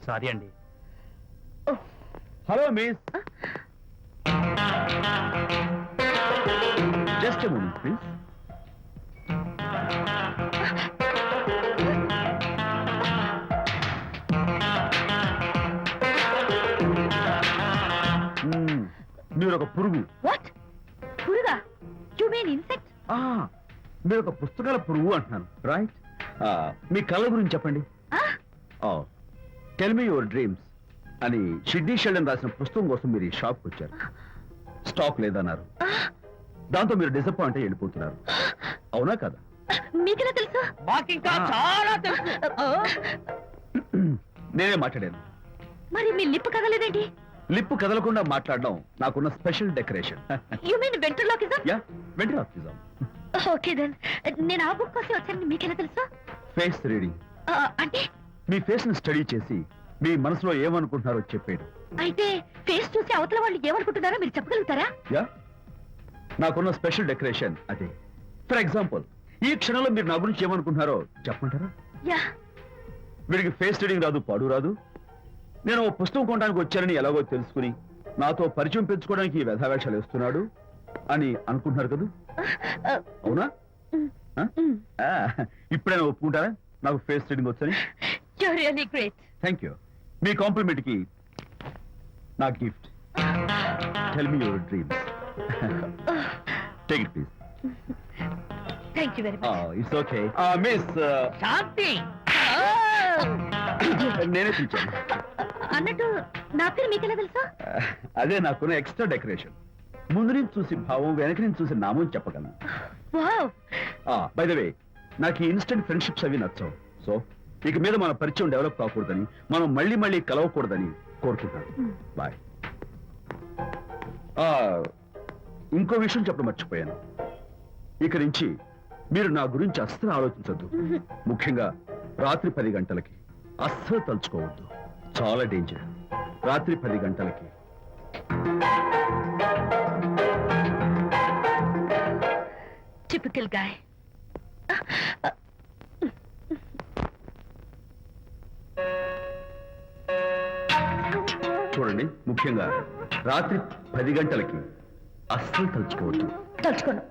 Sorry అండి. Hello miss, just moment please. మీరు ఒక పురుగు. వాట్? పురుగా? You mean insect? మీరు ఒక పుస్తకాల పురుగు అంటున్నాను, రైట్? మీ కళ గురించి చెప్పండి. టెల్ మీ యువర్ డ్రీమ్స్ అని షిడ్నీ షెల్డన్ రాసిన పుస్తకం కోసం మీరు ఈ షాప్కి వచ్చారు. స్టాక్ లేదన్నారు. దాంతో మీరు డిసప్పాయింట్ అయ్యి వెళ్ళిపోతున్నారు. అవునా కదా? మీకెలా తెలుసు? మాకింకా చాలా తెలుసు. నేనే మాట్లాడాను. మరి మీ లిప్ కదలేదేంటి? లిప్పు కదలకుండా మాట్లాడడం నాకున్న special decoration. You mean ventriloquism? Yeah, ventriloquism. Okay then. నేను ఆ బుక్ కోసం వచ్చానని మీకెలా తెలుసు? Face reading. అంటే మీ ఫేస్ ని స్టడీ చేసి మీ మనసులో ఏమనుకుంటున్నారో చెప్పేయడం. అయితే ఫేస్ చూసి అవతల వాళ్ళు ఏమనుకుంటున్నారో మీరు చెప్పగలుగుతారా? యా, నాకున్న స్పెషల్ డెకరేషన్ అదే. ఫర్ ఎగ్జాంపుల్, ఈ క్షణంలో మీరు నా గురించి ఏమనుకుంటున్నారో చెప్పమంటారా? యా. వీడికి ఫేస్ రీడింగ్ రాదు, పాడు రాదు. నేను ఓ పుస్తకం కొనడానికి వచ్చానని ఎలాగో తెలుసుకుని నాతో పరిచయం పెంచుకోవడానికి ఈ వ్యధావేషాలు వేస్తున్నాడు అని అనుకుంటున్నారు కదా? అవునా? ఇప్పుడైనా ఒప్పుకుంటారా నాకు ఫేస్ రీడింగ్ వచ్చని? You're really great. Thank you. మీ కాంప్లిమెంట్ కి నా gift. Tell me your dreams. Take it please. Thank you very much. It's okay. Miss Shanti. నేనే పిలిచాను. అన్నట్టు నా పేరు మీకెలా తెలుసా? అదే నాకున్న ఎక్స్ట్రా డెకరేషన్. ముందు నుంచి చూసి భావం, వెనక నుంచి చూసి నామం చెప్పగలను. వావ్. బై ద వే, నాకు ఈ ఇన్స్టెంట్ ఫ్రెండ్షిప్స్ అవి నచ్చవు. సో ఇక మీద మన పరిచయం డెవలప్ కాకూడదని, మనం మళ్ళీ మళ్ళీ కలవకూడదని కోరుకుంటాను. బాయ్. ఇంకో విషయం చెప్పడం మర్చిపోయాను. ఇక నుంచి మీరు నా గురించి అస్సలు ఆలోచించద్దు. ముఖ్యంగా రాత్రి 10 గంటలకి అస్సలు తలుచుకోవద్దు. చాలా డేంజర్. రాత్రి 10 గంటలకి. Typical guy. చూడండి, ముఖ్యంగా రాత్రి 10 గంటలకి అస్సలు తలుచుకోవద్దు. తలుచుకోను,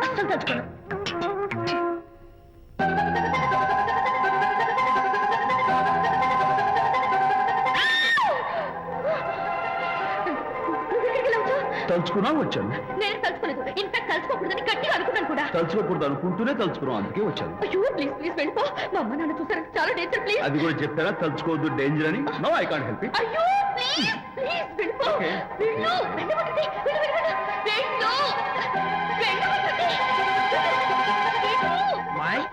అస్సలు తలుచుకోను. తలుచుకున్నా వచ్చాను. నేను తలుచుకోలేదు. ఇన్ఫాక్ట్ తలుచుకోకూడదని గట్టిగా అనుకున్నాను కూడా. తలుచుకోకూడదు అనుకుంటూనే తలుచుకున్నాం, అందుకే వచ్చాను. అయ్యో ప్లీజ్ ప్లీజ్ వెళ్ళిపో. మా అమ్మ నాన్న చూసారు, చాలా డేంజర్. ప్లీజ్. అది కూడా చెప్పారా తలుచుకోవద్దు డేంజర్ అని? No, I can't help it. అయ్యో ప్లీజ్ ప్లీజ్ వెళ్ళిపో. Okay. వెళ్ళు, వెళ్ళమంటుంది. వెళ్ళు, వెళ్ళు, వెళ్ళు. వెళ్ళమంటుంది. వెళ్ళు. మాయ్,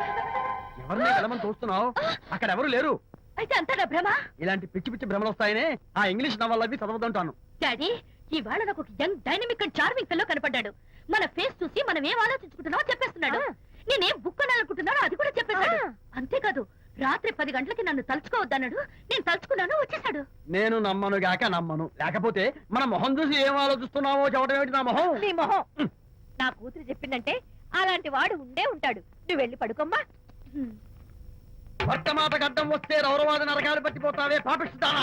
ఎవరిని వెళ్ళమని చూస్తున్నావు? అక్కడ ఎవరు లేరు. అయితే అంతా నా భ్రమ. ఇలాంటి పిచ్చి పిచ్చి భ్రమలు వస్తాయనే ఆ ఇంగ్లీష్ నవల్ అవి చదవదంటాను. డాడీ, ఇవాళ నాకు ఒక young dynamic and charming fellow కనపడ్డాడు. మన ఫేస్ చూసి మనం ఏం ఆలోచించుకుంటున్నామో చెప్పేస్తున్నాడు. నేనేం బుక్ కొనాలనుకుంటున్నానో అది కూడా చెప్పేశాడు. అంతేకాదు, రాత్రి 10 గంటలకి నన్ను తలుచుకోవద్దన్నాడు. నేను తలుచుకున్నాను, వచ్చేసాడు. నేను నమ్మను గాక నమ్మను. లేకపోతే మన మొహం చూసి ఏం ఆలోచిస్తున్నావో చెప్పడం ఏమిటి నా మొహం? నీ మొహం. నా కూతురు చెప్పిందంటే అలాంటి వాడు ఉండే ఉంటాడు. నువ్వు వెళ్ళి పడుకోమ్మా. భర్త మాట గడ్డం వస్తే రౌరవాద నరకాలు పట్టిపోతావే పాపిస్తానా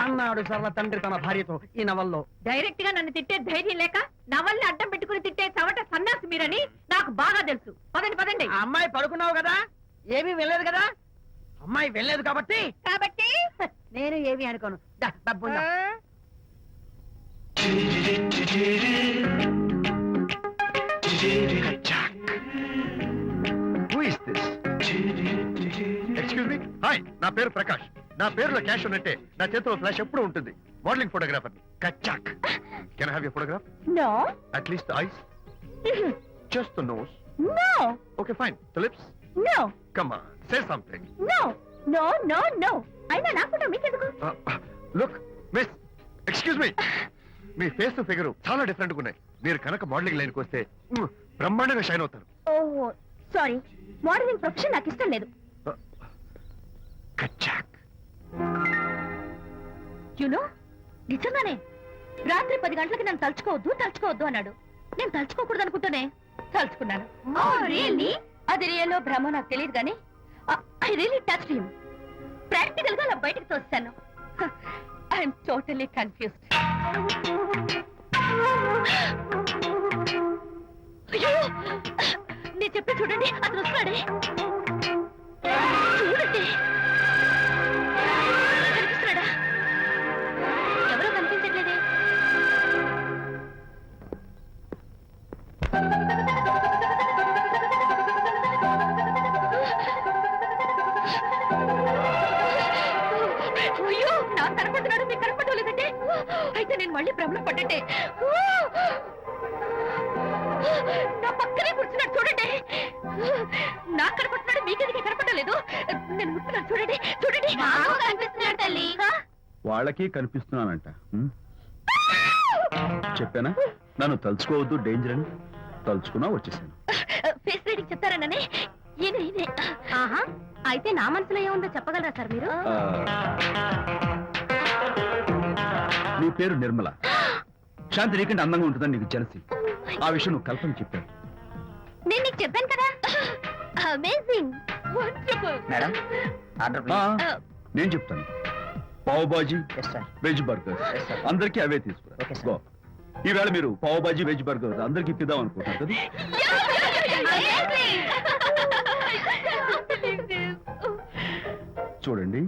అన్నాడు సర్వ తండ్రి తన భార్యతో ఈ నవల్లో. డైరెక్ట్ గా నన్ను తిట్టే ధైర్యం లేక నవల్ని అడ్డం పెట్టుకుని తిట్టే చవట సన్నాసి మీరని నాకు బాగా తెలుసు. పదండి పదండి. ఆ అమ్మాయి పడుకున్నావు కదా, ఏమీ వెళ్ళలేదు కదా. అమ్మాయి వెళ్ళలేదు కాబట్టి కాబట్టి నేను ఏమీ అనుకోను. దా, డబ్బు ఉందా? Excuse me. హాయ్, నా పేరు ప్రకాష్. నా పేరులో క్యాష్ ఉన్నట్టే నా చేతిలో ఫ్లాష్ ఎప్పుడు ఉంటుంది. మోడలింగ్ ఫోటోగ్రాఫర్ కచ్చాక్. Can I have your photograph? No. At least the eyes, just the nose. No. Okay fine. The lips. No. Come on, say something. No no no no. అయినా నాకు మీకెందుకు? Look miss, excuse me. మీ face figure చాలా different గా ఉన్నాయి. మీరు కనుక modelling లైన్కి వస్తే బ్రహ్మాండంగా షైన్ అవుతారు. ఓ సారీ, మోడలింగ్ ప్రొఫెషన్ నాకు ఇష్టం లేదు. కచ్చాక్. యునో, నిజంగానే రాత్రి 10 గంటలకి నన్ను తలుచుకోవద్దు అన్నాడు. నేను తలుచుకోకూడదు అనుకుంటూనే తలుచుకున్నాను. అది రియల్లో భ్రమ నాకు తెలియదు కానీ I really touched him. Practical గా అలా బయటకు తోస్తాను. I'm totally confused. అయ్యో, నేను చెప్పి చూడండి, అతను వస్తున్నాడే. చూడండి, కనిపిస్తున్నాడా? ఎవరో కనిపించట్లేదే. అయ్యో, నాకు కనపడుతున్నాడు, మీకు కనపడటం లేదంటే అయితే నేను మళ్ళీ భ్రమలో పడ్డంటే. నా పక్కనే కూర్చున్నాడు చూడండి. నాకు కనపడుతున్నాడు, మీకెదికి కనపడటం లేదు. నేను ముట్టున్నాను చూడండి, చూడండి. కనిపిస్తున్నాడు తల్లి. వాళ్ళకి కనిపిస్తున్నానంట. చెప్పానా నన్ను తలుచుకోవద్దు, డేంజర్ అని. తలుచుకున్నా వచ్చేసాను. ఫేస్ రీడింగ్ చెప్తారననే. ఈయనే. ఆహా, అయితే నా మనసులో ఏముందో చెప్పగలరా సార్ మీరు? నీ పేరు నిర్మల. శాంతి నీకంటే అందంగా ఉంటుందని నీకు తెలిసి ఆ విషయం నువ్వు కల్పన చెప్పావు. నేను నీకు చెప్పాను కదా. Amazing, wonderful. మేడం ఆర్డర్ నేను చెప్తాను. పావ్ బాజీ, వెజ్ బర్గర్ అందరికీ అవే తీసుకురా. Okay, sir. గో. ఈవేళ మీరు పావ్ బాజీ, వెజ్ బర్గర్ అందరికీ ఇప్పిద్దాం అనుకుంటారు కదా. చూడండి,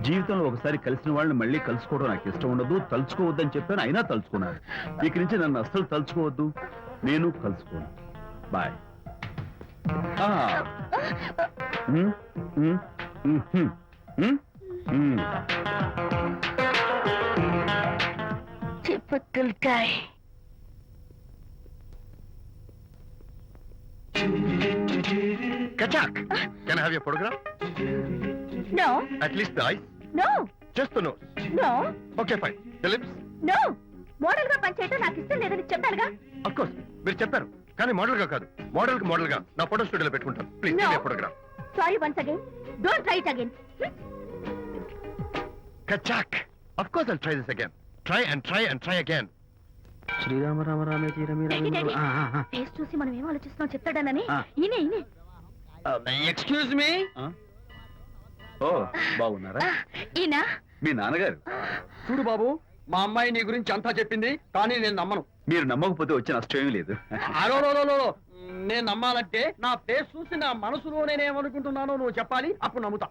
జీవితంలో ఒకసారి కలిసిన వాళ్ళని మళ్ళీ కలుసుకోవడం నాకు ఇష్టం ఉండదు. తలుచుకోవద్దని చెప్పాను, అయినా తలుచుకున్నాను. ఇక నుంచి నన్ను అస్సలు తలుచుకోవద్దు, నేను కలుసుకోను. Bye. Typical guy. Kachak, can I have your photograph? No, At least the eyes, no, just the nose. no, Okay, fine. The lips? no. Model గా పనిచేయటం నాకు ఇష్టం లేదని చెప్పానుగా. Of course, మీరు చెప్పారు. కానీ మోడల్ గా కాదు, మోడల్ గా నా ఫోటో స్టూడియోలో పెట్టుకుంటాను. Please No. Photograph. Sorry once again. Don't try it again. Kachak, of course I'll try this again. Try and try and try again. శ్రీరామ రామ రామే తీరమి ఫేస్ చూసి మనం ఏం ఆలోచిస్తున్నాం చెప్తాడనని. ఆ. ఈయనే. Excuse me. ఓ బాగున్నారా? ఈయన మీ నాన్నగారు. చూడు బాబు, మా అమ్మాయి నీ గురించి అంతా చెప్పింది, కానీ నేను నమ్మను. మీరు నమ్మకపోతే వచ్చే నష్టం ఏమీ లేదు. అలో నేను నమ్మాలంటే నా ఫేస్ చూసి నా మనసులో నేనేమనుకుంటున్నానో నువ్వు చెప్పాలి, అప్పుడు నమ్ముతా.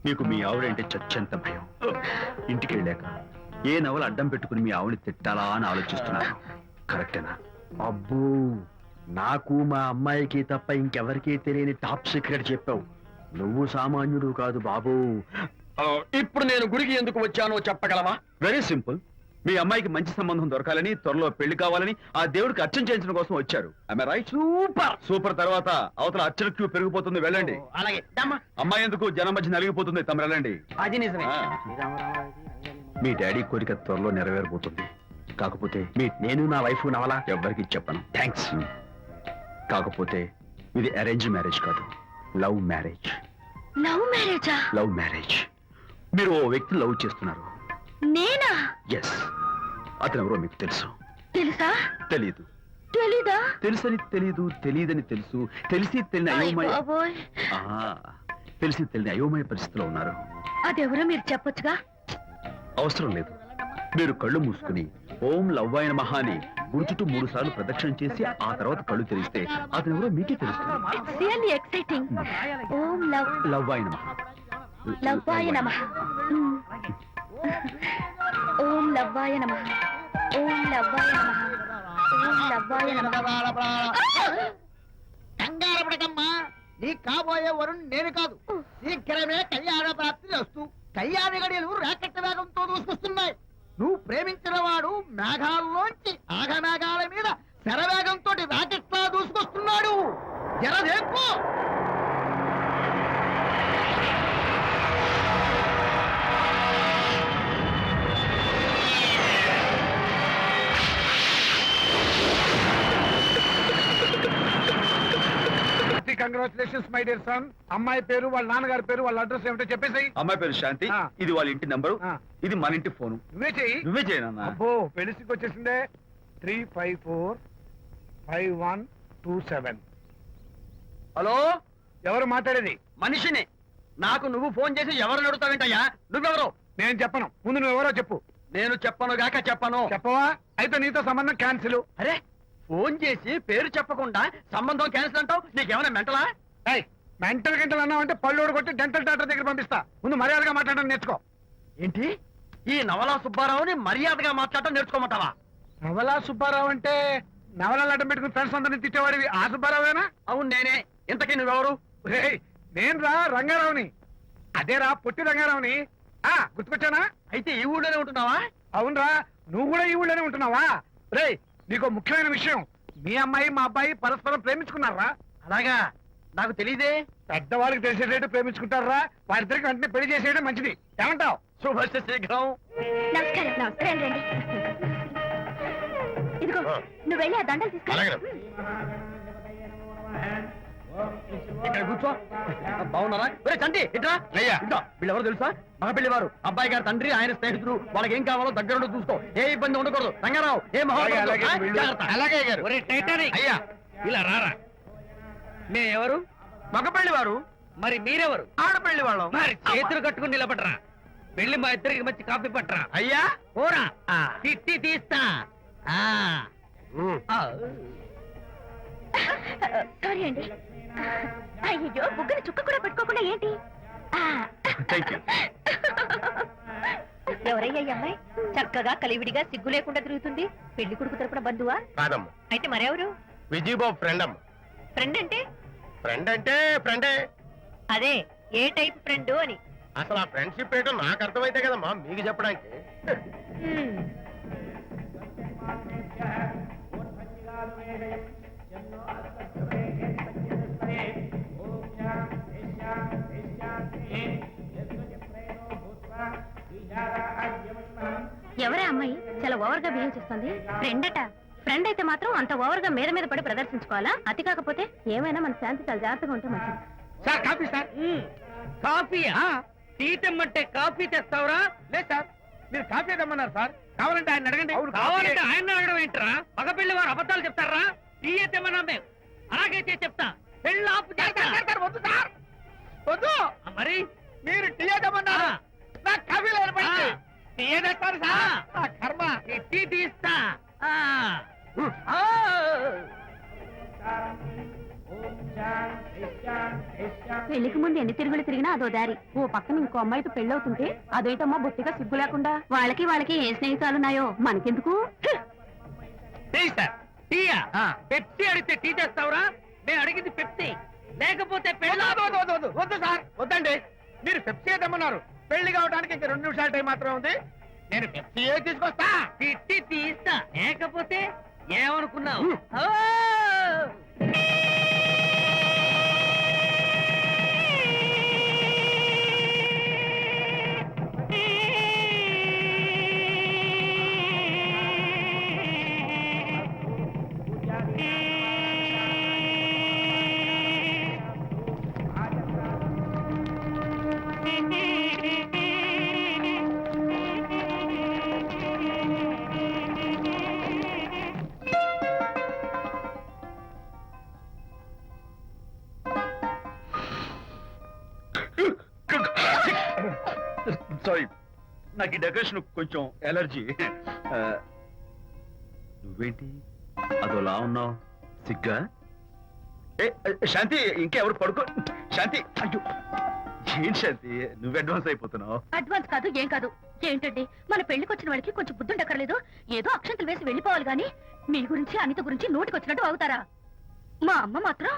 మీకు మీ ఆవిడంటే చచ్చంత భయం. ఇంటికి వెళ్ళాక ఏ నవల అడ్డం పెట్టుకుని మీ ఆవిడని తిట్టాలా అని ఆలోచిస్తున్నాను. కరెక్టేనా? అబ్బో, నాకు మా అమ్మాయికి తప్ప ఇంకెవరికీ తెలియని టాప్ సీక్రెట్ చెప్పావు. నువ్వు సామాన్యుడు కాదు బాబు. ఇప్పుడు నేను గుడికి ఎందుకు వచ్చానో చెప్పగలవా? Very simple. మీ అమ్మాయికి మంచి సంబంధం దొరకాలని, త్వరలో పెళ్లి కావాలని ఆ దేవుడికి అర్చన చేయించడం కోసం వచ్చారు. Am I right? సూపర్ తర్వాత అవతల అర్చన క్యూ పెరిగిపోతుంది, వెళ్ళండి. అలాగే. అమ్మాయి ఎందుకు జనం మధ్య నలిగిపోతుంది, తమ వెళ్ళండి. అది నిజమే. ఆ. మీ డాడీ కోరిక త్వరలో నెరవేరబోతుంది. కాకపోతే నేను నా వైఫ్ నవలా ఎవ్వరికి చెప్పను. థ్యాంక్స్. కాకపోతే ఇది అరేంజ్ మ్యారేజ్ కాదు, లవ్ మ్యారేజ్. లవ్ మ్యారేజా? Love marriage. మీరు ఓ వ్యక్తిని లవ్ చేస్తున్నారు. నేనా? ఎస్. అతను ఎవరో మీకు తెలుసు. తెలుసా? తెలీదు. తెలీదా? తెలుసని తెలీదు, తెలియదని తెలుసు, తెలిసి తెలియని అయోమయ బాబోయ్, తెలిసి తెలియని అయోమయ పరిస్థితిలో ఉన్నారు. అదెవరో మీరు చెప్పొచ్చుగా. అవసరం లేదు. మీరు కళ్ళు మూసుకుని ఓం లవ్వాయ నమః అని గుడి చుట్టూ 3 సార్లు ప్రదక్షిణ చేసి ఆ తర్వాత కళ్ళు తెరిస్తే అతను ఎవరో మీకే తెలుస్తుంది. It's really exciting. ఓం లవ్వాయ నమః. లవ్వాయ నమః. ఓం లవ్వాయ నమః. ఓం లవ్వాయ నమః. ఓం లవ్వాయ నమః. కంగారు పడకమ్మా, నీ కాబోయే వరుణ్ నేను కాదు. శీఘ్రమే కళ్యాణ ప్రాప్తి వస్తూ కళ్యాణ గడియలు రాకెట్ వేగంతో దూసుకొస్తున్నాయి. నువ్వు ప్రేమించిన వాడు మేఘాల్లోంచి ఆగమేఘాల మీద శరవేగంతో రాకెట్లా దూసుకొస్తున్నాడు. జరదేపు కంగ్రాచులేషన్స్ మై డియర్ సన్. అమ్మాయి పేరు, వాళ్ళ నాన్నగారి పేరు, వాళ్ళ అడ్రస్ ఏమిటో చెప్పేసి. అమ్మాయి పేరు శాంతి, ఆ. ఇది వాళ్ళ ఇంటి నంబరు, ఆ. ఇది మన ఇంటి ఫోను. నువ్వే చెయ్యి. నువ్వే చేయనన్నా. అబ్బో, పెళ్లికి వచ్చేసిందే. 3545127. హలో, ఎవరు మాట్లాడేది? మనిషిని. నాకు నువ్వు ఫోన్ చేసి ఎవరిని అడుగుతావేంటయ్యా? నువ్వెవరు? నేను చెప్పను, ముందు నువ్వు ఎవరో చెప్పు. నేను చెప్పను గాక చెప్పను. చెప్పవా? అయితే నీతో సంబంధం క్యాన్సిల్. అరే, ఫోన్ చేసి పేరు చెప్పకుండా సంబంధం క్యాన్సిల్ అంటావు? నీకేమైనా మెంటలా? మెంటల్ గంటలు అన్నావు అంటే పళ్ళు కొట్టి డెంటల్ డాక్టర్ దగ్గర పంపిస్తా. ముందు మర్యాదగా మాట్లాడడం నేర్చుకో. ఏంటి, ఈ నవలా సుబ్బారావుని మర్యాదగా మాట్లాడటం నేర్చుకోమంటావా? నవలా సుబ్బారావు అంటే నవలాలు అడ్డం పెట్టుకుని ఫ్రెండ్స్ అందరినీ తిట్టేవాడివి ఆ సుబ్బారావేనా? అవును నేనే. ఇంతకీ నువ్వెవరు? నేను రా రంగారావుని. అదేరా పొట్టి రంగారావుని. గుర్తుకొచ్చానా? అయితే ఈ ఊళ్ళోనే ఉంటున్నావా? అవునరా, నువ్వు కూడా ఈ ఊళ్ళోనే ఉంటున్నావా? రేయ్, నీకు ముఖ్యమైన విషయం, మీ అమ్మాయి మా అబ్బాయి పరస్పరం ప్రేమించుకున్నారా? అలాగా? నాకు తెలీదే. పెద్దవాళ్ళకి తెలిసేటట్టు ప్రేమించుకుంటారా? వారిద్దరికి వెంటనే పెళ్లి చేసేయడం మంచిది. ఏమంటావ్? శుభస్య శీఘ్రం. నమస్కారం. నమస్కారం రండి. ఇదిగో, నువ్వు వెళ్ళి ఆ దండలు తీసుకో. అలాగే. ఇక్కడ కూర్చో. బాగున్నారా? ఒరే చంటి, ఇట్రా. అయ్యా. ఇట్రా. వీళ్ళెవరో తెలుసా? మగ పెళ్లివారు. అబ్బాయి గారి తండ్రి, ఆయన స్నేహితుడు. వాళ్ళకి ఏం కావాలో దగ్గరుండి చూసుకో. ఏ ఇబ్బంది ఉండకూడదు. రంగారావు, ఏ అలాగే, వీళ్ళు. అలాగే గారు. అయ్యా, ఇలా రారా. మే ఎవరు? మగ పెళ్లివారు. మరి మీరెవరు? ఆడపెళ్లి వాళ్ళం. మరి చేతులు కట్టుకుని నిలబడరా. వెళ్ళి మా ఇద్దరికి మంచి కాఫీ పట్టరా. అయ్యా ఓరా, తిట్టి తీస్తా. సారీ అండి. అయ్యో, బుగ్గన చుక్క కూడా పెట్టుకోకుండా ఏంటి? Thank you. ఎవరయ్యా ఈ అమ్మాయి? చక్కగా కలివిడిగా సిగ్గు లేకుండా తిరుగుతుంది. పెళ్లి కొడుకు తరపున బంధువా? కాదమ్మా, అయితే మరెవరు? విజయబాబు ఫ్రెండ్ అమ్మ. ఫ్రెండ్ అంటే? ఫ్రెండ్ అంటే ఫ్రెండే. అదే, ఏ టైప్ ఫ్రెండ్ అని. అసలు ఆ ఫ్రెండ్షిప్ ఏంటో నాకు అర్థమైతే కదమ్మా మీకు చెప్పడానికి. హ్మ్. ఎవరే అమ్మాయి చాలా ఓవర్ గా బిహేవ్ చేస్తుంది? ఫ్రెండ్ అట. ఫ్రెండ్ అయితే మాత్రం అంత ఓవర్ గా మీద మీద పడి ప్రదర్శించుకోవాలా? అతి కాకపోతే ఏమైనా మన శాంతి చాలా జాగ్రత్తగా ఉంటే మంచిది. Sir coffee sir. కాఫీయా? టీ తెమ్మంటే కాఫీ తెస్తావురా? లేదు సార్, మీరు కాఫీ తెమ్మన్నారు సార్. కావాలంటే ఆయన అడగండి. కావాలంటే ఆయన అడగడం ఏంట్రా? మగ పెళ్లి వారు అబద్ధాలు చెప్తారా? టీ తెమ్మన్నా మేము అలాగే చేసి చెప్తా. పెళ్ళి ఆపు చేస్తా. వద్దు సార్, వద్దు. మరి మీరు టీ తెమ్మన్నారు, నాకు కాఫీ లేదు. టీ తెస్తారు సార్. ఆ కర్మ. టీ తీస్తా. పెళ్లికి ముందు ఎన్ని తిరుగులు తిరిగినా అదో దారి. ఓ పక్కన ఇంకో అమ్మాయితో పెళ్ళవుతుంటే అదేటమ్మా బొత్తిగా సిగ్గు లేకుండా. వాళ్ళకి ఏ స్నేహితాలున్నాయో మనకెందుకు? Tea sir. టీయా? పెప్సీ అడిగితే టీ తెస్తావురా? నేను అడిగింది పెప్సీ, లేకపోతే పెళ్ళి వద్దు సార్, వద్దండి. మీరు పెప్సీ తెమ్మన్నారు. పెళ్లి కావడానికి ఇంకా 2 నిమిషాల టైం మాత్రమే ఉంది. నేను పెప్సీ తీసుకొస్తా. తిట్టి తీస్తా, లేకపోతే ఏమనుకున్నావు? సారీ, నాకు ఈ డెకరేషన్ కొంచెం ఎలర్జీ. నువ్వేంటి అదోలా ఉన్నావు? సిగ్గా? శాంతి, ఇంకెవరు పడుకో. శాంతి, అయ్యో ఏం శాంతి, నువ్వు అడ్వాన్స్ అయిపోతున్నావు. అడ్వాన్స్ కాదు, ఏం కాదు. ఏంటండి, మన పెళ్లికి వచ్చిన వాళ్ళకి కొంచెం బుద్ధుండక్కర్లేదు? ఏదో అక్షంతలు వేసి వెళ్ళిపోవాలి గాని మీ గురించి అనిత గురించి నోటికొచ్చినట్టు అవుతారా? మా అమ్మ మాత్రం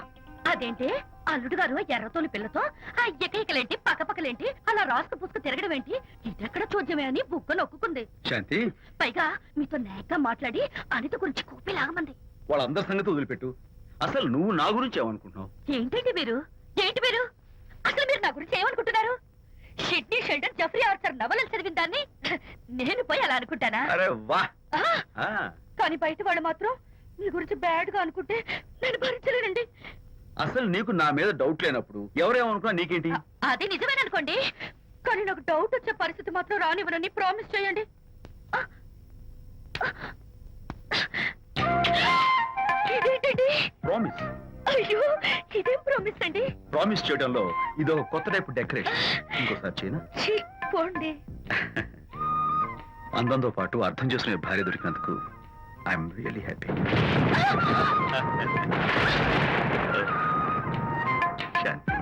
అదేంటి అల్లుడు గారు ఎర్రతోని పిల్లతో ఆ ఎకలేంటి పక్కపక్కలేంటి అలా రాసుకు పుసుకు తిరగడం ఏంటి? ఇదెక్కడ చూద్యమే అని బుక్క నొక్కుంది. శాంతి, పైగా మీతో నేగ్గా మాట్లాడి అనిత గురించి కూపి లాగమంది. వాళ్ళందరి సంగతి వదిలిపెట్టు. అసలు నువ్వు నా గురించి ఏమనుకుంటున్నావు? ఏంటండి మీరు? ఏంటి మీరు అసలు మీరు నా గురించి ఏమనుకుంటున్నారు? షిడ్నీ షెల్డన్ జెఫ్రీ ఆర్చర్ నవలలు చదివిన దాన్ని నేను పోయి అలా అనుకుంటానా? అరే వా. ఆ, కానీ బయట వాళ్ళు మాత్రం మీ గురించి బ్యాడ్ గా అనుకుంటే నేను భరించలేనండి. అసలు నీకు నా మీద డౌట్ లేనప్పుడు ఎవరేమనుకున్నా నీకేంటి? అది నిజమేననుకోండి, కానీ నాకు డౌట్ వచ్చే పరిస్థితి మాత్రం రానివ్వనని ప్రామిస్ చేయండి. ప్రామిస్. అయ్యో ఇదేం ప్రామిస్ అండి? ప్రామిస్ చేయడంలో ఇదో కొత్త టైప్ డెకరేషన్. ఇంకోసారి చేయనా? ఛీ, పోండి. అందంతో పాటు అర్థం చేసుకునే భార్య దొరికినందుకు ఐఎమ్ రియలీ హ్యాపీ. శాంతి,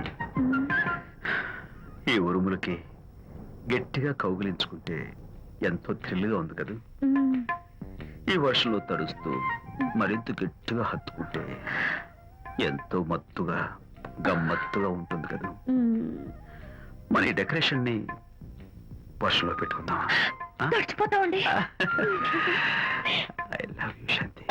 ఈ ఉరుములకి గట్టిగా కౌగిలించుకుంటే ఎంతో థ్రిల్గా ఉంది కదా. ఈ వర్షంలో తడుస్తూ మరింత గట్టిగా హత్తుకుంటే ఎంతో మత్తుగా గమ్మత్తుగా ఉంటుంది కదా. మన ఈ డెకరేషన్ ని వర్షంలో పెట్టుకుందాం. తడిచిపోతామండి. I love you Shanti.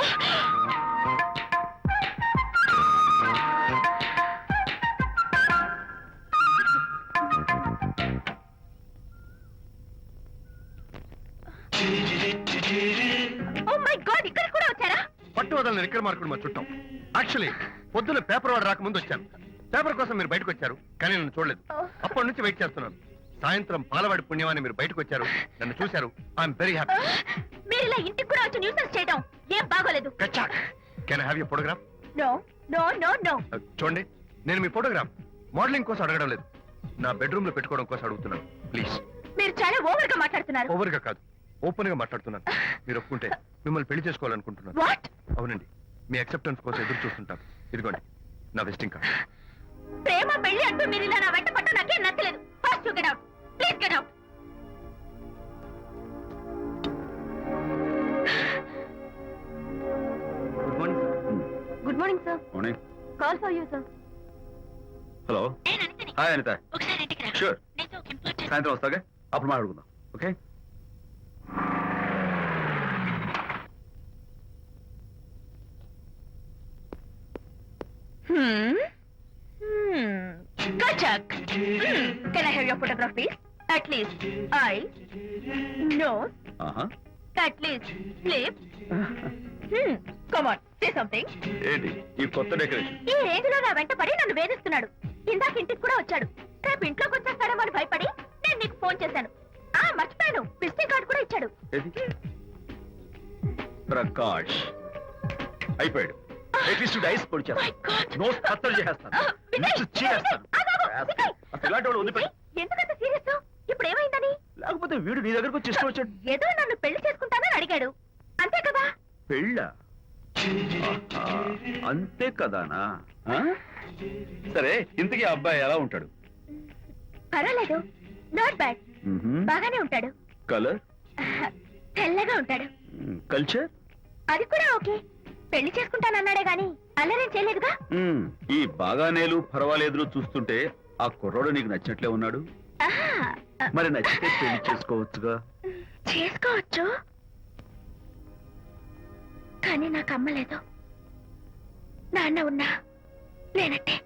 Oh my god, ఇక్కడ కూడా వచ్చారా? పట్టు వదలని ఎక్కడ మార్కుడు మా చుట్టాం. యాక్చువల్లీ పొద్దున్న పేపర్ వాడు రాకముందు వచ్చాను. పేపర్ కోసం మీరు బయటకు వచ్చారు, కానీ నన్ను చూడలేదు. అప్పటి నుంచి వెయిట్ చేస్తున్నాను. సాయంత్రం పాలవాడి పుణ్యమాన్ని మీరు బయటకు వచ్చారు, నన్ను చూశారు. I'm very happy. మీరు ఇలా ఇంటికి కూడా వచ్చి న్యూసెన్స్ చేయడం ఏం బాగోలేదు. Can I have your photograph? No no no no. చూడండి, నేను మీ ఫోటోగ్రాఫ్ మోడలింగ్ కోసం అడగడం లేదు, నా బెడ్రూమ్ లో పెట్టుకోవడం కోసం అడుగుతున్నాను. ప్లీజ్. మీరు చాలా ఓవర్ గా మాట్లాడుతున్నారు. ఓవర్ గా కాదు, ఓపెన్ గా మాట్లాడుతున్నాను. మీరు ఒప్పుకుంటే మిమ్మల్ని పెళ్లి చేసుకోవాలనుకుంటున్నాను. వాట్? అవునండి, మీ అక్సెప్టెన్స్ కోసం ఎదురు చూస్తుంటాను. ఇదిగోండి నా విజిటింగ్ కార్డ్. ప్రేమ పెళ్లి అంటూ మీరు ఇలా నా వెంట పట్టు నాకేం నచ్చలేదు. First you get out, please get out. Good morning. Good morning sir. Morning. Call for you sir. Hello. Hi Anitha. ఒకసారి ఇంటికి రా. షూర్. నీతో ఒక ఇంపార్టెంట్. సాయంత్రం వస్తాగా, అప్పుడు మాట్లాడుకుందాం. Okay. Kachak. Can I have your photograph, please? At least eyes, nose, at least lips. Come on, say something. ఏంటి ఈ కొత్త డెకరేషన్? ఈ రేంజ్ లో నా వెంట పడి నన్ను వేధిస్తున్నాడు. ఇందాక ఇంటికి కూడా వచ్చాడు. రేపు ఇంట్లోకి వచ్చేస్తాడేమో అని భయపడి నేను నీకు ఫోన్ చేశాను. మర్చిపోయాను, విజిటింగ్ కార్డు కూడా ఇచ్చాడు. ఏది? ప్రకాష్ అయిపోయాడు. అట్లీస్ట్ డైస్ పొడి My God. నోస్ కత్తలు చేసేస్తాను. విజయ్, నిన్ను చీరేస్తాను. విజయ్. అసలు ఇలాంటి వాడు వదిలిపెట్టు. ఎందుకంత సీరియస్? ఇప్పుడు ఏమైందని? లేకపోతే వీడు నీ దగ్గరకు వచ్చి ఇష్టం వచ్చాడు. ఏదో నన్ను పెళ్లి చేసుకుంటానని అడిగాడు, అంతే కదా? పెళ్ళా? ఆహా, అంతే కదానా? ఆ? సరే, ఇంతకీ ఆ అబ్బాయి ఎలా ఉంటాడు? పర్వాలేదు, నాట్ బ్యాడ్. బాగానే ఉంటాడు. కలర్? తెల్లగా ఉంటాడు. కల్చర్? అది కూడా ఓకే. పెళ్లి చేసుకుంటానన్నాడే గాని అల్లరేం చేయలేదుగా. ఈ బాగానేలు పర్వాలేదు చూస్తుంటే ఆ కుర్రోడు నీకు నచ్చినట్లే ఉన్నాడు. ఆహా, మరి నచ్చితే పెళ్లి చేసుకోవచ్చుగా. చేసుకోవచ్చు, కానీ నాకు అమ్మ లేదు, నాన్న ఉన్నా లేనట్టే.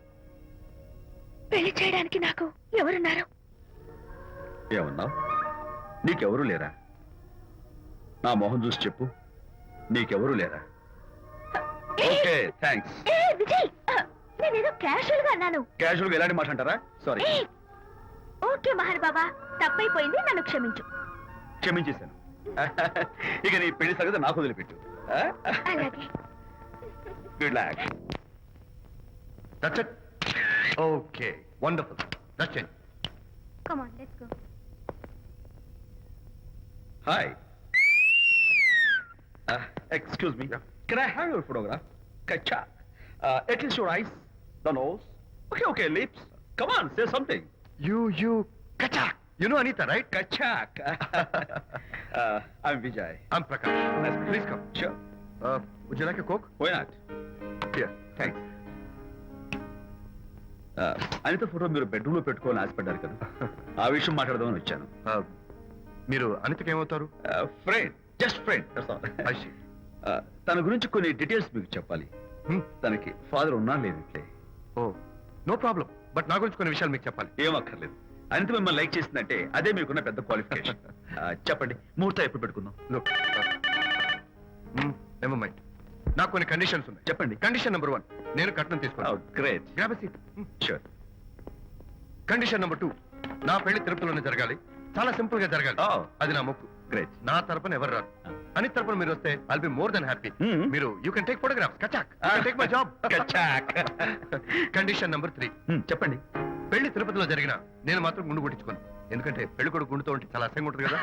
పెళ్లి చేయడానికి నాకు ఎవరున్నారు? ఏమన్నావు? నీకెవరూ లేరా? నా మొహం చూసి చెప్పు, నీకెవరూ లేరా? Okay, thanks. విజయ్, నేనేదో క్యాషువల్ గా అన్నాను. క్యాజువల్ గా ఎలాంటి మాట అంటారా? సారీ. ఓకే మహర్ బాబా, తప్పైపోయింది, నన్ను క్షమించు. క్షమించేశాను. ఇక నీ పెళ్లి సంగతి నాకు వదిలిపెట్టు. అలాగే. Good luck. That's it? Okay, wonderful. That's it. Come on, let's go. Hi. Excuse me. Yeah. Can I have your photograph? Kacha. At least your eyes, the nose. Okay, lips. Come on, say something. You, Kachak. You know Anita, right? Kachak. I'm Vijay. I'm Prakash. Nice. Please come. Sure. Would you like a Coke? Why not? Here. Thanks. Anitha photo మీరు bedroom లో పెట్టుకోవాలని ఆశపడ్డారు కదా, ఆ విషయం మాట్లాడదామని వచ్చాను. మీరు అనితకి ఏమవుతారు? Friend, just friend. I see. తన గురించి కొన్ని డీటెయిల్స్ మీకు చెప్పాలి. తనకి ఫాదర్ ఉన్నా లేదంటే. ఓ, నో ప్రాబ్లం. బట్ నా గురించి కొన్ని విషయాలు మీకు చెప్పాలి. ఏం అక్కర్లేదు. అనిత మిమ్మల్ని లైక్ చేసిందంటే అదే మీకున్న పెద్ద క్వాలిఫికేషన్. చెప్పండి, ముహూర్తం ఎప్పుడు పెట్టుకుందాం? Look. Never mind. నాకు కొన్ని కండిషన్స్ ఉన్నాయి. చెప్పండి. కండిషన్ నెంబర్ 1, నేను కట్నం తీసుకున్నాను. Great. Grab a seat. Sure. Condition number 2, నా పెళ్లి తిరుపతిలోనే జరగాలి. చాలా సింపుల్ గా జరగాలి. Oh. అది నా మొక్కు. గ్రేట్. నా తరపున ఎవరు రాదు. అని తరపున మీరు వస్తే I'll be more than happy. Hmm. మీరు యూ కెన్ టేక్ ఫోటోగ్రాఫ్స్ కచాక్ టేక్ మై జాబ్ కచాక్. కండిషన్ నెంబర్ 3, చెప్పండి. పెళ్లి తిరుపతిలో జరిగిన నేను మాత్రం గుండు కొట్టించుకోను. ఎందుకంటే పెళ్లి కొడుకు గుండుతో ఉంటే చాలా అసహ్యంగా ఉంటుంది కదా.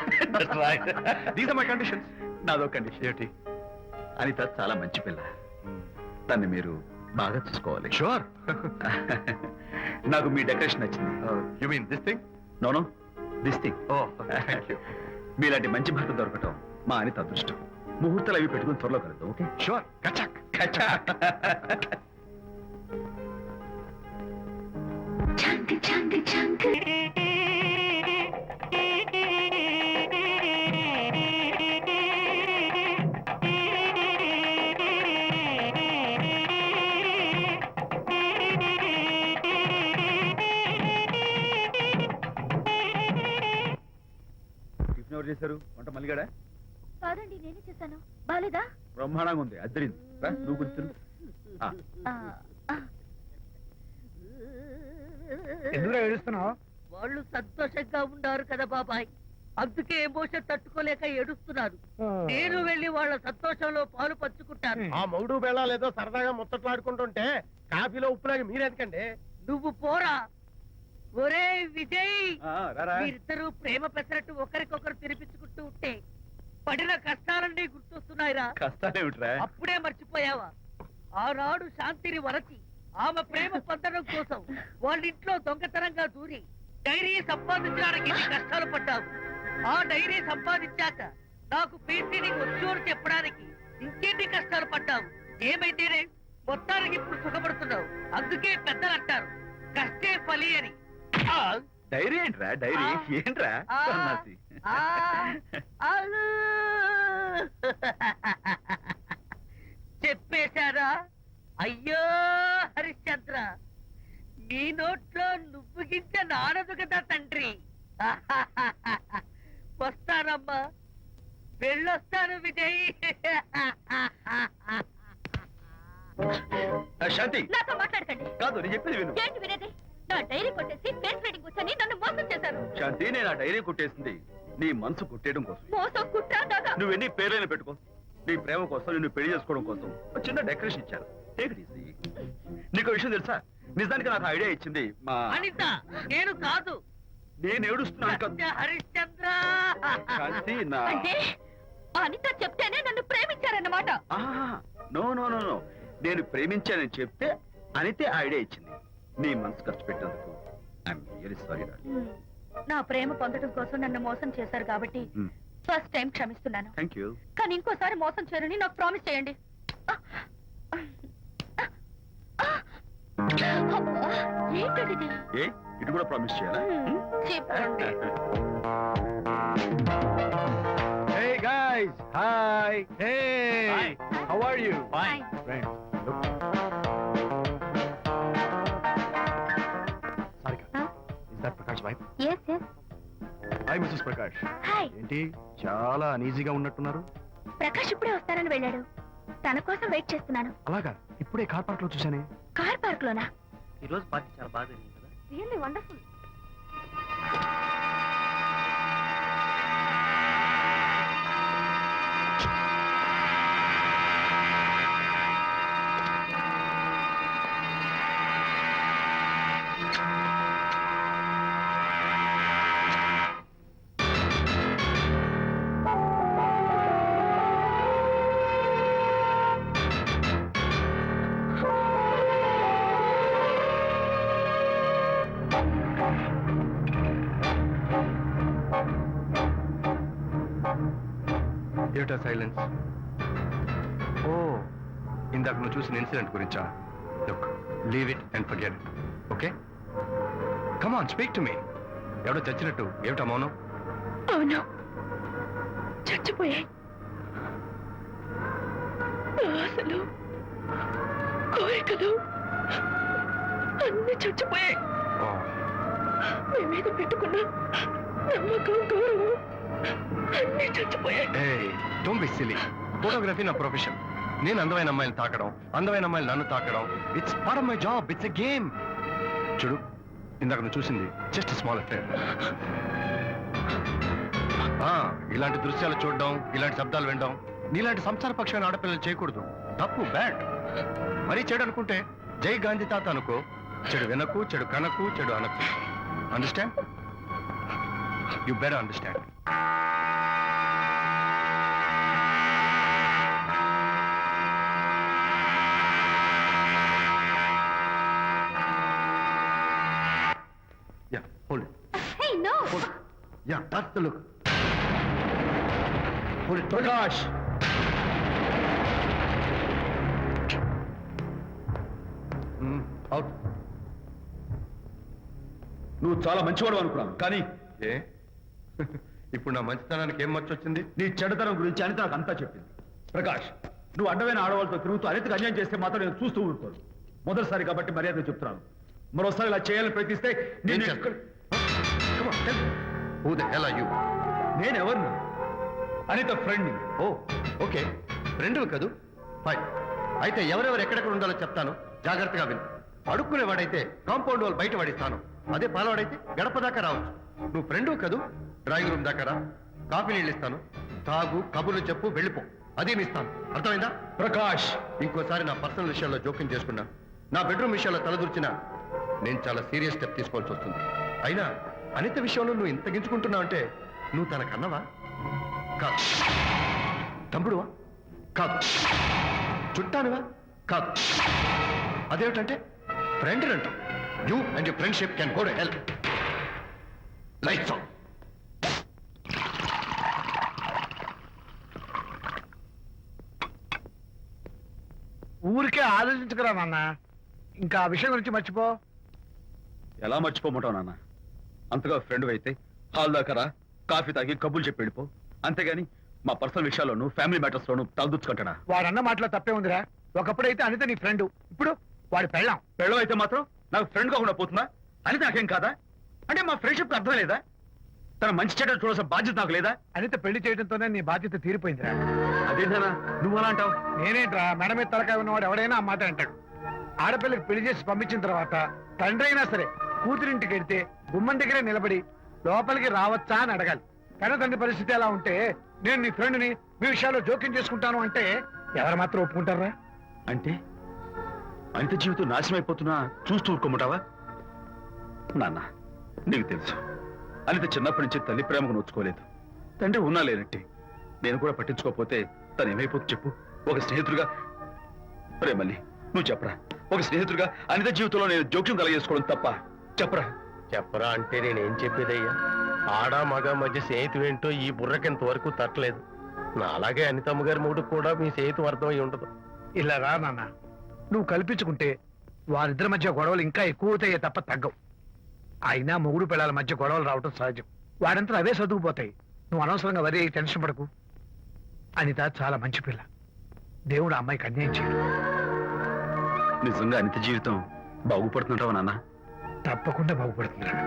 These are my conditions. నాదో కండిషన్ ఏంటి? అనిత చాలా మంచి పిల్ల, దాన్ని మీరు బాగా చూసుకోవాలి. షూర్. నాకు మీ డెకరేషన్ నచ్చింది. You mean this thing? No no, this thing. Oh thank you. మీలాంటి మంచి భర్త దొరకటం మా అనిత అదృష్టం. ముహూర్తాలు అవి పెట్టుకుని త్వరలో కలుద్దాం. ఓకే? షూర్ కచాక్. టిఫిన్ ఎవరు చేశారు? వంట మల్లిగాడా? కాదండి, నేనే చేశాను. బాలేదా? బ్రహ్మాండంగా ఉంది, అద్దరింది. రా, నువ్వు కూర్చుని. ఎందుకు ఏడుస్తున్నావు? వాళ్ళు సంతోషంగా ఉన్నారు కదా బాబాయ్, అందుకే ఎమోషన్ తట్టుకోలేక ఏడుస్తున్నారు. నేను వెళ్ళి వాళ్ళ సంతోషంలో పాలు పంచుకుంటాను. ఆ మౌడు బెళ్ళాలు ఏదో సరదాగా ముచ్చట్లాడుకుంటుంటే కాఫీలో ఉప్పులాగా మీరెందుకండి? నువ్వు పోరా. ఒరే విజయ్, రారా. మీరిద్దరూ ప్రేమ పెసరట్టు ఒకరికొకరు తినిపించుకుంటూ ఉంటే పడిన కష్టాలన్నీ గుర్తొస్తున్నాయిరా. కష్టాలేమిట్రా? అప్పుడే మర్చిపోయావా? ఆనాడు శాంతిని వరచి ఆమె ప్రేమ పొందడం కోసం వాళ్ళింట్లో దొంగతనంగా దూరి డైరీ సంపాదించడానికి ఎన్ని కష్టాలు పడ్డావు. ఆ డైరీ సంపాదించాక నాకు పెయింటింగ్ వచ్చు అని చెప్పడానికి ఇంకెన్ని కష్టాలు పడ్డావు. ఏమైతేనే మొత్తానికి ఇప్పుడు సుఖపడుతున్నావు. అందుకే పెద్దలు అంటారు కష్టే ఫలి అని. డైరీ ఏంట్రా? డైరీ ఏంట్రా? ఆ, సన్నాసి. ఆ, అలు. చెప్పేశారా? అయ్యో హరిశ్చంద్ర, నీ నోట్లో నువ్వు గింజ నానదు కదా తండ్రి. వస్తానమ్మా, వెళ్ళొస్తాను విజయ్. శాంతి, నాతో మాట్లాడకండి. కాదు నేను చెప్పేది విను. ఏంటి వినేది? నా డైరీ కొట్టేసి ఫేస్ రీడింగ్ కూర్చొని నన్ను మోసం చేశారు. శాంతి, నేను ఆ డైరీ కొట్టేసింది నీ మనసు కొట్టేయడం కోసం. మోసం కుట్ర దాగా. నువ్వెన్ని పేర్లైనా పెట్టుకో, నీ ప్రేమ కోసం, నిన్ను పెళ్లి చేసుకోవడం కోసం ఒక చిన్న డెకరేషన్ ఇచ్చారు. Take it easy. నీకు విషయం తెలుసా? నిజానికి నాకు ఐడియా ఇచ్చింది మా అనిత, నేను కాదు. నేను ఏడుస్తున్నాను కాదు. సత్య హరిశ్చంద్ర. శాంతి, నా అంటే అనిత చెప్తేనే నన్ను ప్రేమించారన్నమాట. నో నో నో నో, నేను ప్రేమించానని చెప్తే అనితే ఐడియా ఇచ్చింది. నీ మనసు ఖర్చు పెట్టినందుకు ఐఎమ్ వెరీ సారీ డార్లింగ్. నా ప్రేమ పొందడం కోసం నన్ను మోసం చేశారు కాబట్టి ఫస్ట్ టైం క్షమిస్తున్నాను. Thank you. కానీ ఇంకోసారి మోసం చేయరని నాకు ప్రామిస్ చేయండి. అబ్బా, ఏంటది? ఏ ఇటు కూడా ప్రామిస్ చేయాలా? చెప్పండి. Hey guys, hi. Hey, Hi. how are you? Fine. Friend, look. Sarika, Huh? is that Prakash wife? Yes, yes. Hi, Mrs. Prakash. Hi. ఏంటి చాలా అనీజీగా ఉన్నట్టున్నారు? ప్రకాష్ ఇప్పుడే వస్తారని వెళ్ళాడు. తన కోసం వెయిట్ చేస్తున్నాను. అలాగా, ఇప్పుడే కార్ పార్క్ లో చూసానే. కార్ పార్క్ లోనా? ఈ రోజు పార్టీ చాలా బాగా జరిగింది కదా. Really wonderful. ఏమిటా సైలెన్స్? ఓ, ఇందాక నువ్వు చూసిన ఇన్సిడెంట్ గురించా? Look, leave it and forget it. Okay, come on, speak to me. ఎవడో చచ్చినట్టు ఏమిటా మౌనం? అవును, చచ్చిపోయాయి. ఆశలు, కోరికలు అన్ని చచ్చిపోయాయి. ఓ, మీ మీద పెట్టుకున్న నమ్మకం, గౌరవం అన్ని చచ్చిపోయాయి. ఏయ్, డోంట్ బి సిలీ. ఫోటోగ్రఫీ నా ప్రొఫెషన్. నేను అందమైన అమ్మాయిలు తాకడం, అందమైన అమ్మాయిలు నన్ను తాకడం, it's part of my job. It's a game. చూడు, ఇందాక నువ్వు చూసింది జస్ట్ స్మాల్ అఫేర్. ఇలాంటి దృశ్యాలు చూడడం, ఇలాంటి శబ్దాలు వినడం నీలాంటి సంసార పక్షమైన ఆడపిల్లలు చేయకూడదు. తప్పు, బ్యాడ్. మరీ చెడు అనుకుంటే జై గాంధీ తాత అనుకో. చెడు వినకు, చెడు కనకు, చెడు అనకు. Understand? You better understand. Yeah, hold it. Hey, no! Hold it. Yeah, that's the look. Hold it. Prakash, Out. నువ్వు చాలా మంచివాడు అనుకున్నాను, కానీ ఏ ఇప్పుడు నా మంచితనానికి ఏం మర్చొచ్చింది? నీ చెడుతనం గురించి అనిత నాకు అంతా చెప్పింది. ప్రకాష్, నువ్వు అడ్డమైన ఆడవాళ్ళతో తిరుగుతూ అనితకు అన్యాయం చేస్తే మాత్రం నేను చూస్తూ ఊరుకోను. మొదటిసారి కాబట్టి మర్యాద చెప్తున్నాను. మరోసారి ఇలా చేయాలని ప్రయత్నిస్తే ఏం నేను చేస్తావు? Come on, tell me. Who the hell are you? నేనెవరిని? అనిత ఫ్రెండ్. ఓ ఓకే, ఫ్రెండ్ కదూ. ఫైన్. అయితే ఎవరెవరు ఎక్కడెక్కడ ఉండాలో చెప్తాను, జాగ్రత్తగా విను. అడుక్కునేవాడైతే కాంపౌండ్ వాళ్ళు బయట పడిస్తాను. అదే పాలవాడైతే గడప దాకా రావచ్చు. నువ్వు ఫ్రెండ్ కదూ, డ్రాయింగ్ రూమ్ దాకా రా. కాఫీ నీళ్ళు ఇస్తాను, తాగు, కబుర్లు చెప్పు, వెళ్ళిపో. అదేమి ఇస్తాను, అర్థమైందా? ప్రకాష్, ఇంకోసారి నా పర్సనల్ విషయాల్లో జోక్యం చేసుకున్నా, నా బెడ్రూమ్ విషయాల్లో తలదూర్చినా నేను చాలా సీరియస్ స్టెప్ తీసుకోవాల్సి వస్తుంది. అయినా అనిత విషయంలో నువ్వు ఇంత గించుకుంటున్నావు అంటే నువ్వు తనకన్నవా? కాదు. తమ్ముడువా? కాదు. చుట్టానువా? కాదు. అదేమిటంటే ఫ్రెండ్ అంటావు. You and your friendship can go to help. Lights on. ఊరికే ఆలోచించకరా నాన్న, ఇంకా ఆ విషయం గురించి మర్చిపో. ఎలా మర్చిపోమంటావు నాన్న? అంతగా ఫ్రెండ్ అయితే హాల్ దాకా రా, కాఫీ తాగి కబుర్లు చెప్పి వెళ్ళిపో. అంతేగాని మా పర్సనల్ విషయాల్లోనూ ఫ్యామిలీ మ్యాటర్స్ లోనూ తలదూర్చుకుంటాడా? వాడన్న మాటలో తప్పే ఉందిరా. ఒకప్పుడైతే అనిత నీ ఫ్రెండ్, ఇప్పుడు వాడి పెళ్ళాం. పెళ్ళం అయితే మాత్రం నాకు ఫ్రెండ్ కాకుండా పోతుందా? అని నాకేం కాదా? అంటే మా ఫ్రెండ్షిప్ అర్థం లేదా? తన మంచి చెడ్డ చూడాల్సిన బాధ్యత నాకు లేదా? అనిత పెళ్లి చేయడంతోనే నీ బాధ్యత తీరిపోయిందిరా. అదేంటనా నువ్వు అలా అంటావు? నేనేంట్రా, మెడ మీద తలకాయ ఉన్నవాడు ఎవడైనా ఆ మాట అంటాడు. ఆడపిల్లకి పెళ్లి చేసి పంపించిన తర్వాత తండ్రి అయినా సరే కూతురింటికి వెళ్తే గుమ్మం దగ్గరే నిలబడి లోపలికి రావచ్చా అని అడగాలి. కానీ తండ్రి పరిస్థితి ఎలా ఉంటే నేను నీ ఫ్రెండ్ని మీ విషయాల్లో జోక్యం చేసుకుంటాను అంటే ఎవరు మాత్రం ఒప్పుకుంటారా? అంటే అనిత జీవితం నాశనం అయిపోతున్నా చూస్తూ ఊరుకోమంటావా? నాన్న, నీకు తెలుసు అనిత చిన్నప్పటి నుంచి తల్లి ప్రేమకు నోచుకోలేదు. తండ్రి ఉన్నా లేనట్టి. నేను కూడా పట్టించుకోకపోతే తను ఏమైపోతుంది చెప్పు? ఒక స్నేహితుడిగా ప్రేమల్ని నువ్వు చెప్పరా? ఒక స్నేహితుడిగా అనిత జీవితంలో నేను జోక్యం కలగజేసుకోవడం తప్ప? చెప్పరా? చెప్పరా అంటే నేనేం చెప్పేదయ్యా? ఆడ మగ మధ్య స్నేహితు ఏంటో ఈ బుర్రకింత వరకు తట్టలేదు. నా అలాగే అనితమ్మ గారి మూడు కూడా మీ స్నేహితు అర్థమై ఉండదు. ఇలా రా నాన్న, నువ్వు కల్పించుకుంటే వారిద్దరి మధ్య గొడవలు ఇంకా ఎక్కువ అవుతాయే తప్ప తగ్గవు. అయినా మొగుడు పిల్లల మధ్య గొడవలు రావటం సహజం. వాడంతా అవే సర్దుకుపోతాయి. నువ్వు అనవసరంగా వరి టెన్షన్ పడకు. అనిత చాలా మంచి పిల్ల. దేవుడు ఆ అమ్మాయికి అన్యాయం చేయడు. నిజంగా అనిత జీవితం బాగుపడుతుంటావా నాన్న? తప్పకుండా బాగుపడుతున్నాడు.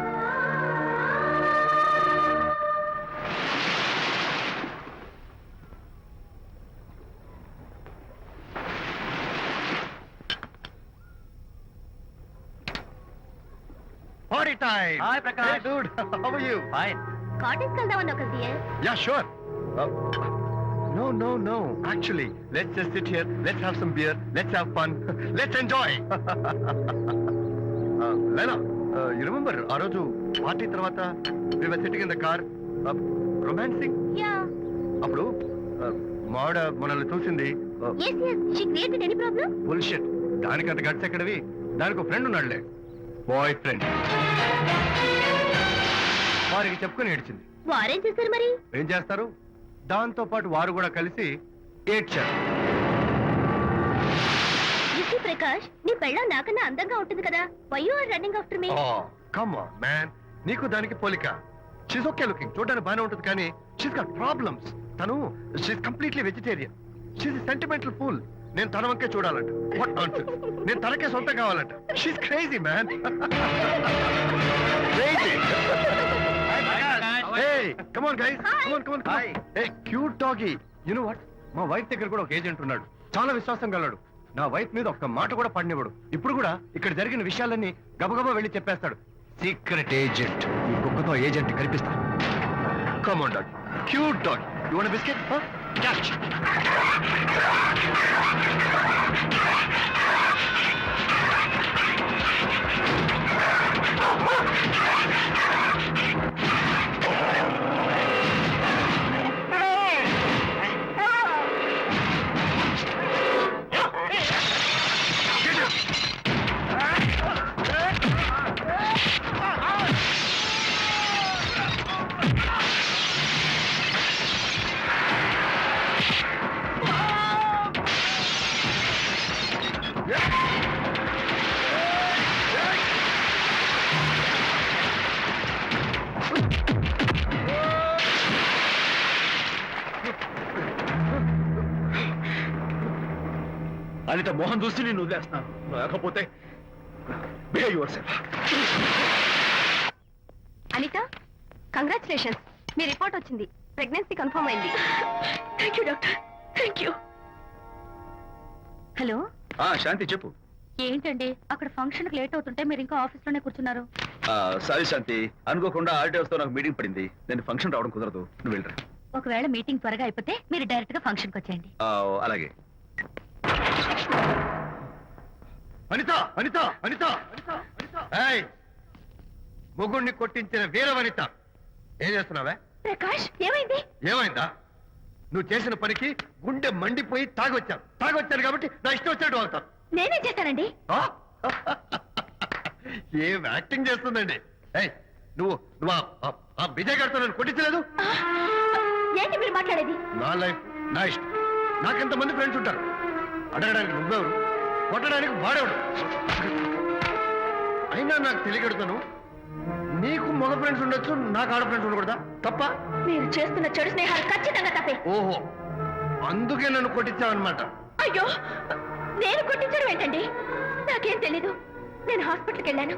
Party time! Hi, Prakash. Hey, dude. How are you? Fine. Cottage వెళ్దామని ఒక dear. Yeah, sure. No. Actually, let's just sit here. Let's have some beer. Let's have fun. Let's enjoy. Lena, you remember ఆ రోజు party తర్వాత we were sitting in the car, romancing? Yeah. అప్పుడు మావిడ మనల్ని చూసింది. yes she created any problem? Bullshit. దానికి అంత guts ఎక్కడవి? దానికి ఒక ఫ్రెండ్ ఉన్నాడులే, బాయ్ ఫ్రెండ్. వారికి చెప్పుకొని ఏడ్చింది. వారేం చేశారు మరి? ఏం చేస్తారు? దాంతో పాటు వారు కూడా కలిసి ఏడ్చారు. యూసీ ప్రకాష్, నీ పెళ్ళం నాకన్నా అందంగా ఉంటుంది కదా. Why you are running after me? Come on man, నీకు దానికి పోలిక. షీస్ ఓకే లుకింగ్, చూడడానికి బాగానే ఉంటుంది, కానీ షీస్ గాట్ ప్రాబ్లమ్స్. తను she's completely vegetarian. She's sentimental pool. నేను తన వంకే చూడాలంట. What nonsense. నేను తనకే సొంతం కావాలంట. She's crazy man. Crazy. Hey, come on guys. Come on. Hey, cute doggy. You know what? మా వైఫ్ దగ్గర కూడా ఒక ఏజెంట్ ఉన్నాడు. చాలా విశ్వాసం గలడు. నా వైఫ్ మీద ఒక్క మాట కూడా పడినివ్వడు. ఇప్పుడు కూడా ఇక్కడ జరిగిన విషయాలన్నీ గబగబా వెళ్ళి చెప్పేస్తాడు. Secret agent. ఈ కుక్కతో ఏజెంట్ కనిపిస్తా. Come on, dog. Cute dog. You want biscuit? Catch. Anitha Mohan చూసి నేను వదిలేస్తున్నాను, లేకపోతే behave yourself. Anitha, congratulations, మీ రిపోర్ట్ వచ్చింది. ప్రెగ్నెన్సీ కన్ఫర్మ్ అయింది. Thank you doctor, thank you. Hello, Shanti చెప్పు. ఏంటండి అక్కడ ఫంక్షన్ లేట్ అవుతుంటే మీరు ఇంకా ఆఫీస్ లోనే కూర్చున్నారు? సారీ శాంతి, అనుకోకుండా ఆర్టీఎస్ తో నాకు మీటింగ్ పడింది. నేను ఫంక్షన్ రావడం కుదరదు, నువ్వు వెళ్ళరా. ఒకవేళ మీటింగ్ త్వరగా అయిపోతే మీరు డైరెక్ట్ గా ఫంక్షన్ కి వచ్చేయండి. అలాగే. అనిత, అనిత, అనిత, ఏయ్, మొగుణ్ణి కొట్టించిన వీర వనిత, ఏం చేస్తున్నావే? ప్రకాష్, ఏమైంది? ఏమైందా? నువ్వు చేసిన పనికి గుండె మండిపోయి తాగొచ్చాను కాబట్టి నా ఇష్టం వచ్చినట్టు అవుతాను. నేనేం చేశానండి? ఏం యాక్టింగ్ చేస్తుందండి. ఏయ్, నువ్వు నువ్వు ఆ విజయ్ గారితో నన్ను కొట్టించలేదు. ఏంటి మీరు మాట్లాడేది? నా లైఫ్ నా ఇష్టం. నాకెంతమంది ఫ్రెండ్స్ ఉంటారు. అడగడానికి నువ్వెవరు, కొట్టడానికి వాడేవాడు. అయినా నాకు తెలియగడుతాను, నీకు మగ ఫ్రెండ్స్ ఉండొచ్చు, నాకు ఆడ ఫ్రెండ్స్ ఉండకూడదా? తప్ప? మీరు చేస్తున్న చెడు స్నేహాలు ఖచ్చితంగా తప్పే. ఓహో, అందుకే నన్ను కొట్టించావన్నమాట. అయ్యో, నేను కొట్టించడం ఏంటండి? నాకేం తెలీదు. నేను హాస్పిటల్కి వెళ్ళాను.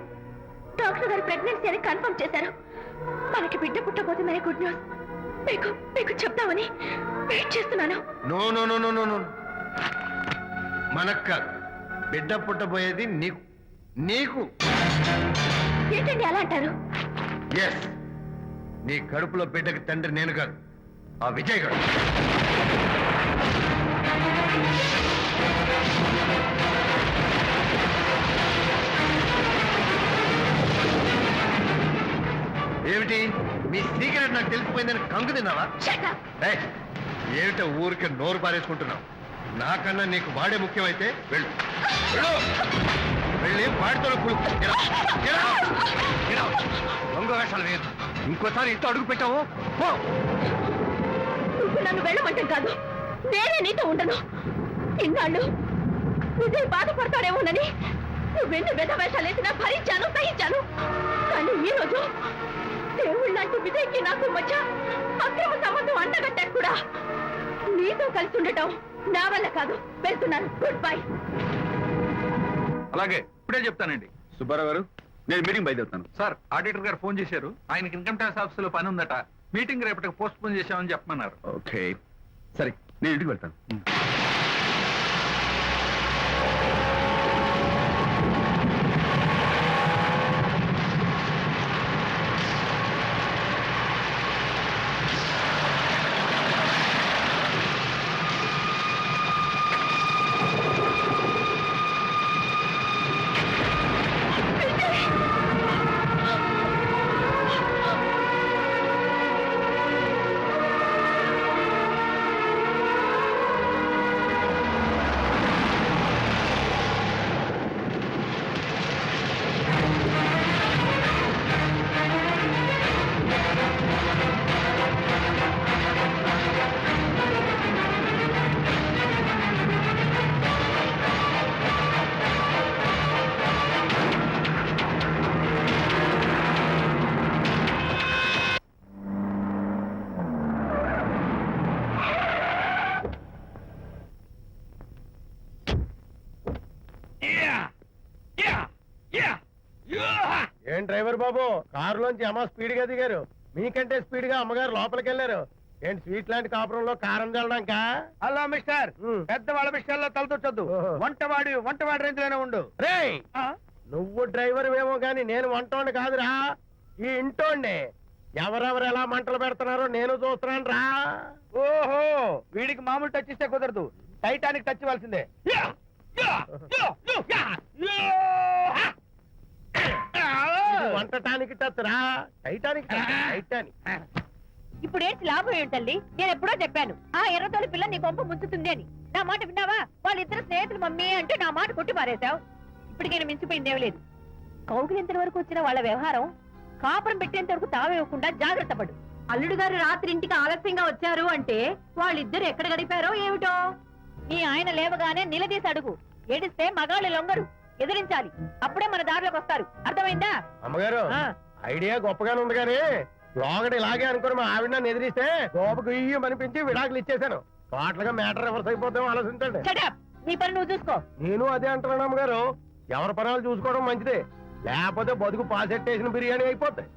డాక్టర్ గారు ప్రెగ్నెన్సీ అని కన్ఫర్మ్ చేశారు. మనకి బిడ్డ పుట్టబోతుందనే గుడ్ న్యూస్ మీకు మీకు చెప్తామని వెయిట్ చేస్తున్నాను. No no no no no no, మనకు కాదు, బిడ్డ పుట్టబోయేది నీకు. నీకు ఏంటండి అలా అంటారు? ఎస్, నీ కడుపులో బిడ్డకి తండ్రి నేను కాదు, ఆ విజయ్ గారు. ఏమిటి మీ సీక్రెట్ నాకు తెలిసిపోయిందని కంగు తిన్నావా? ఏయ్, ఏమిటో ఊరికే నోరు పారేసుకుంటున్నావు? నాకన్నా నీకు వాడే ముఖ్యమైతే వెళ్ళు, వెళ్ళు, వెళ్ళి వాడితో దొంగ వేషాలు వేయద్దు. ఇంకోసారి ఇంట్లో అడుగు పెట్టావు పో. నువ్వు నన్ను వెళ్ళమంటాం కాదు, నేనే నీతో ఉండను. ఇన్నాళ్ళు విజయ్ బాధపడతాడేమోనని నువ్వెన్ని వెధ వేషాలు వేసినా భరించాను, సహించాను. కానీ ఈ రోజు దేవుళ్ళంటూ విజయ్కి నాకు మధ్య అక్రమ సంబంధం అంటగట్టాక కూడా నీతో కలిసి ఉండటం నా వల్ల కాదు. వెళ్తున్నాను, గుడ్ బై. అలాగే, ఇప్పుడే చెప్తానండి. సుబ్బారావు గారు, నేను మీటింగ్ బయలుదేరుతాను. సార్, ఆడిటర్ గారు ఫోన్ చేశారు. ఆయనకి ఇన్కమ్ ట్యాక్స్ ఆఫీస్ లో పని ఉందట. మీటింగ్ రేపటికి పోస్ట్ పోన్ చేశామని చెప్పమన్నారు. ఓకే, సరే, నేను ఇంటికి వెళ్తాను. ఏం డ్రైవర్ బాబు, కారులోంచి అమ్మ స్పీడ్ గా దిగారు. మీకంటే స్పీడ్ గా అమ్మగారు లోపలికి వెళ్ళారు. ఏంటి స్వీట్ లాంటి కాపురంలో కారం చల్లడానిక? హలో మిస్టర్, పెద్దవాళ్ళ విషయాల్లో తలదొచ్చొద్దు. వంటవాడి రేంజ్ లోనే ఉండు. రేయ్, నువ్వు డ్రైవర్ ఏమో గాని నేను వంటోండి కాదురా, ఈ ఇంటోండి. ఎవరెవరు ఎలా మంటలు పెడుతున్నారో నేను చూస్తున్నాను రా. ఓహో, వీడికి మామూలు టచ్ ఇస్తే కుదరదు, టైటానిక్ టచ్ ఇవ్వాల్సిందే. వంటటానికి టచ్ రా, టైటానిక్ టైటానిక్. ఇప్పుడు ఏంటి లాభం ఏంటల్లి? నేను ఎప్పుడో చెప్పాను ఆ ఎర్రతోలి పిల్ల నీ కొంప ముంచుతుంది అని. నా మాట విన్నావా? వాళ్ళిద్దరు స్నేహితులు మమ్మీ అంటే నా మాట కొట్టి పారేశావు. ఇప్పటికైనా మించిపోయిందేం లేదు. కౌగిలింత వరకు వచ్చిన వాళ్ళ వ్యవహారం కాపురం పెట్టేంత వరకు తావేయకుండా జాగ్రత్త పడు. అల్లుడు గారు రాత్రి ఇంటికి ఆలస్యంగా వచ్చారు అంటే వాళ్ళిద్దరు ఎక్కడ గడిపారో ఏమిటో. నీ ఆయన లేవగానే నిలదీసి అడుగు. ఏడిస్తే మగాళ్ళు లొంగరు, ఎదిరించాలి. అప్పుడే మన దారిలోకి వస్తారు. అర్థమైందా? అమ్మగారు, ఐడియా గొప్పగానే ఉంది కానీ లోగడ ఇలాగే అనుకుని మా ఆవిడ నన్ను ఎదిరిస్తే గోపకు ఇయ్యం అనిపించి విడాకులు ఇచ్చేశాను. పాటలుగా మ్యాటర్ రివర్స్ అయిపోతాం, ఆలోచించండి. Shut up. నీ పని నువ్వు చూసుకో. నేను అదే అంటున్నాను అమ్మగారు, ఎవరి పనాలు చూసుకోవడం మంచిదే, లేకపోతే బతుకు పాసెట్టేసిన బిర్యానీ అయిపోతాయి.